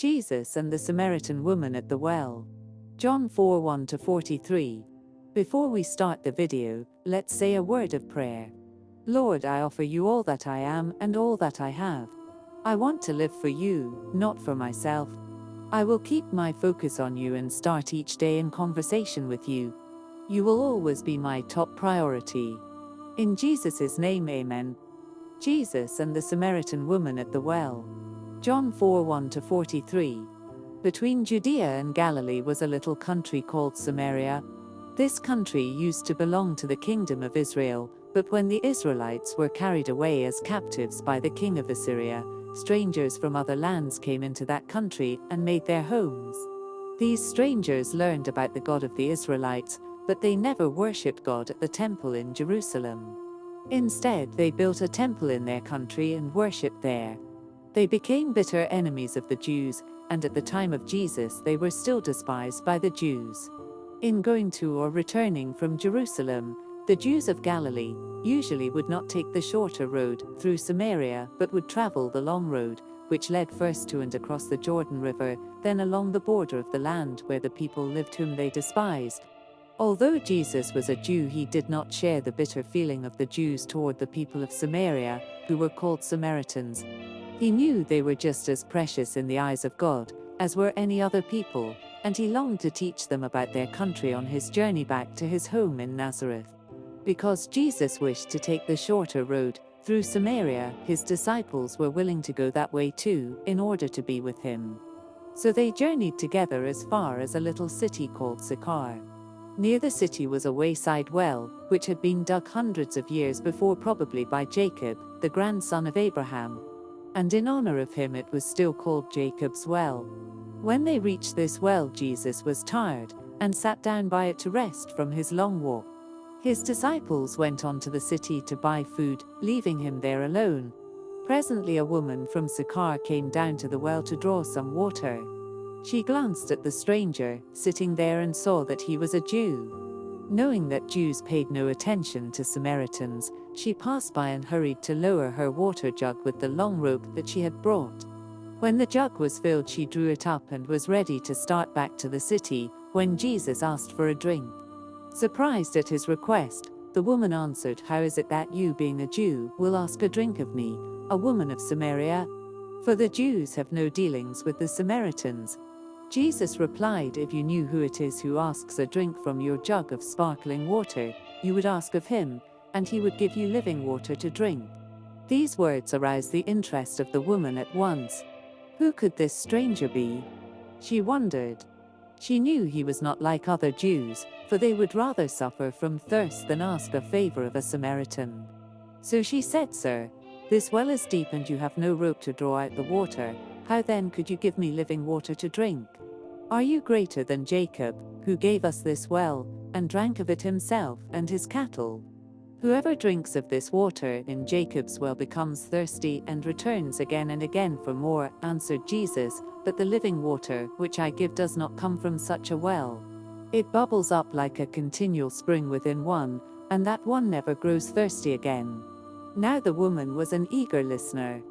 Jesus and the Samaritan woman at the well. John 4:1-43. Before we start the video, let's say a word of prayer. Lord, I offer you all that I am and all that I have. I want to live for you, not for myself. I will keep my focus on you and start each day in conversation with you. You will always be my top priority. In Jesus' name, amen. Jesus and the Samaritan woman at the well. John 4:1-43. Between Judea and Galilee was a little country called Samaria. This country used to belong to the kingdom of Israel, but when the Israelites were carried away as captives by the king of Assyria, strangers from other lands came into that country and made their homes. These strangers learned about the God of the Israelites, but they never worshipped God at the temple in Jerusalem. Instead, they built a temple in their country and worshipped there. They became bitter enemies of the Jews, and at the time of Jesus they were still despised by the Jews. In going to or returning from Jerusalem, the Jews of Galilee usually would not take the shorter road through Samaria but would travel the long road, which led first to and across the Jordan River, then along the border of the land where the people lived whom they despised. Although Jesus was a Jew, he did not share the bitter feeling of the Jews toward the people of Samaria, who were called Samaritans. He knew they were just as precious in the eyes of God as were any other people, and he longed to teach them about their country on his journey back to his home in Nazareth. Because Jesus wished to take the shorter road through Samaria, his disciples were willing to go that way too, in order to be with him. So they journeyed together as far as a little city called Sychar. Near the city was a wayside well, which had been dug hundreds of years before, probably by Jacob, the grandson of Abraham. And in honor of him it was still called Jacob's well. When they reached this well, Jesus was tired, and sat down by it to rest from his long walk. His disciples went on to the city to buy food, leaving him there alone. Presently a woman from Sychar came down to the well to draw some water. She glanced at the stranger, sitting there, and saw that he was a Jew. Knowing that Jews paid no attention to Samaritans, she passed by and hurried to lower her water jug with the long rope that she had brought. When the jug was filled, she drew it up and was ready to start back to the city, when Jesus asked for a drink. Surprised at his request, the woman answered, "How is it that you, being a Jew, will ask a drink of me, a woman of Samaria? For the Jews have no dealings with the Samaritans." Jesus replied, "If you knew who it is who asks a drink from your jug of sparkling water, you would ask of him, and he would give you living water to drink." These words aroused the interest of the woman at once. Who could this stranger be? She wondered. She knew he was not like other Jews, for they would rather suffer from thirst than ask a favor of a Samaritan. So she said, "Sir, this well is deep and you have no rope to draw out the water. How then could you give me living water to drink? Are you greater than Jacob, who gave us this well, and drank of it himself and his cattle? Whoever drinks of this water in Jacob's well becomes thirsty and returns again and again for more," answered Jesus, "but the living water which I give does not come from such a well. It bubbles up like a continual spring within one, and that one never grows thirsty again." Now the woman was an eager listener.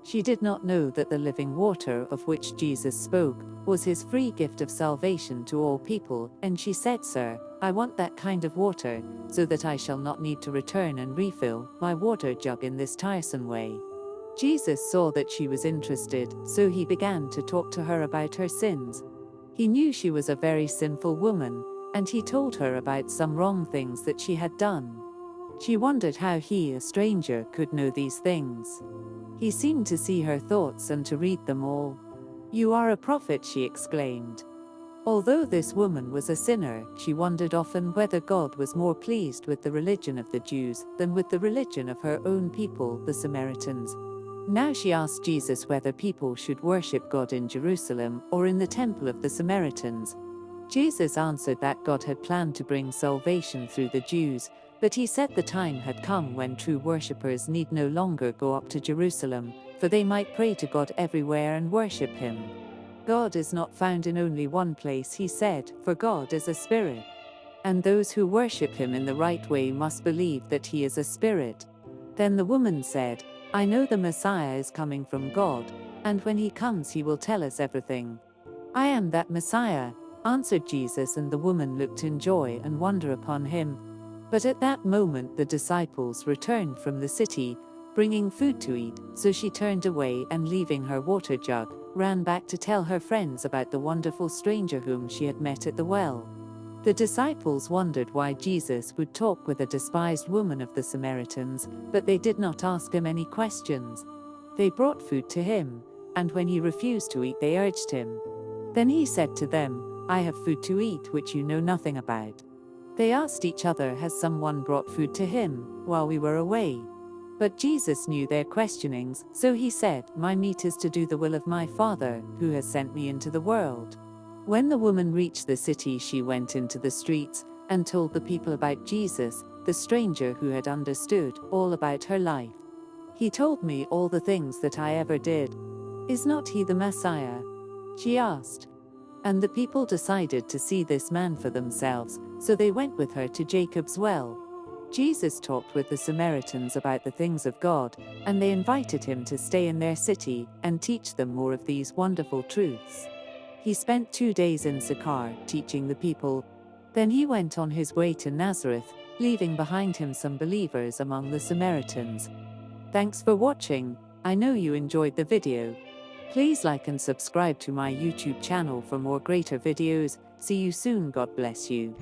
She did not know that the living water of which Jesus spoke was his free gift of salvation to all people, and she said, "Sir, I want that kind of water, so that I shall not need to return and refill my water jug in this tiresome way." Jesus saw that she was interested, so he began to talk to her about her sins. He knew she was a very sinful woman, and he told her about some wrong things that she had done. She wondered how he, a stranger, could know these things. He seemed to see her thoughts and to read them all. "You are a prophet," she exclaimed. Although this woman was a sinner, she wondered often whether God was more pleased with the religion of the Jews than with the religion of her own people, the Samaritans. Now she asked Jesus whether people should worship God in Jerusalem or in the temple of the Samaritans. Jesus answered that God had planned to bring salvation through the Jews, but he said the time had come when true worshippers need no longer go up to Jerusalem, for they might pray to God everywhere and worship him. God is not found in only one place, he said, for God is a spirit. And those who worship him in the right way must believe that he is a spirit. Then the woman said, "I know the Messiah is coming from God, and when he comes he will tell us everything." "I am that Messiah," answered Jesus, and the woman looked in joy and wonder upon him. But at that moment the disciples returned from the city, bringing food to eat, so she turned away and, leaving her water jug, ran back to tell her friends about the wonderful stranger whom she had met at the well. The disciples wondered why Jesus would talk with a despised woman of the Samaritans, but they did not ask him any questions. They brought food to him, and when he refused to eat they urged him. Then he said to them, "I have food to eat which you know nothing about." They asked each other, "Has someone brought food to him while we were away?" But Jesus knew their questionings, so he said, "My meat is to do the will of my Father, who has sent me into the world." When the woman reached the city, she went into the streets and told the people about Jesus, the stranger who had understood all about her life. "He told me all the things that I ever did. Is not he the Messiah?" she asked. And the people decided to see this man for themselves, so they went with her to Jacob's well. Jesus talked with the Samaritans about the things of God, and they invited him to stay in their city and teach them more of these wonderful truths. He spent 2 days in Sychar, teaching the people. Then he went on his way to Nazareth, leaving behind him some believers among the Samaritans. Thanks for watching. I know you enjoyed the video. Please like and subscribe to my YouTube channel for more greater videos. See you soon. God bless you.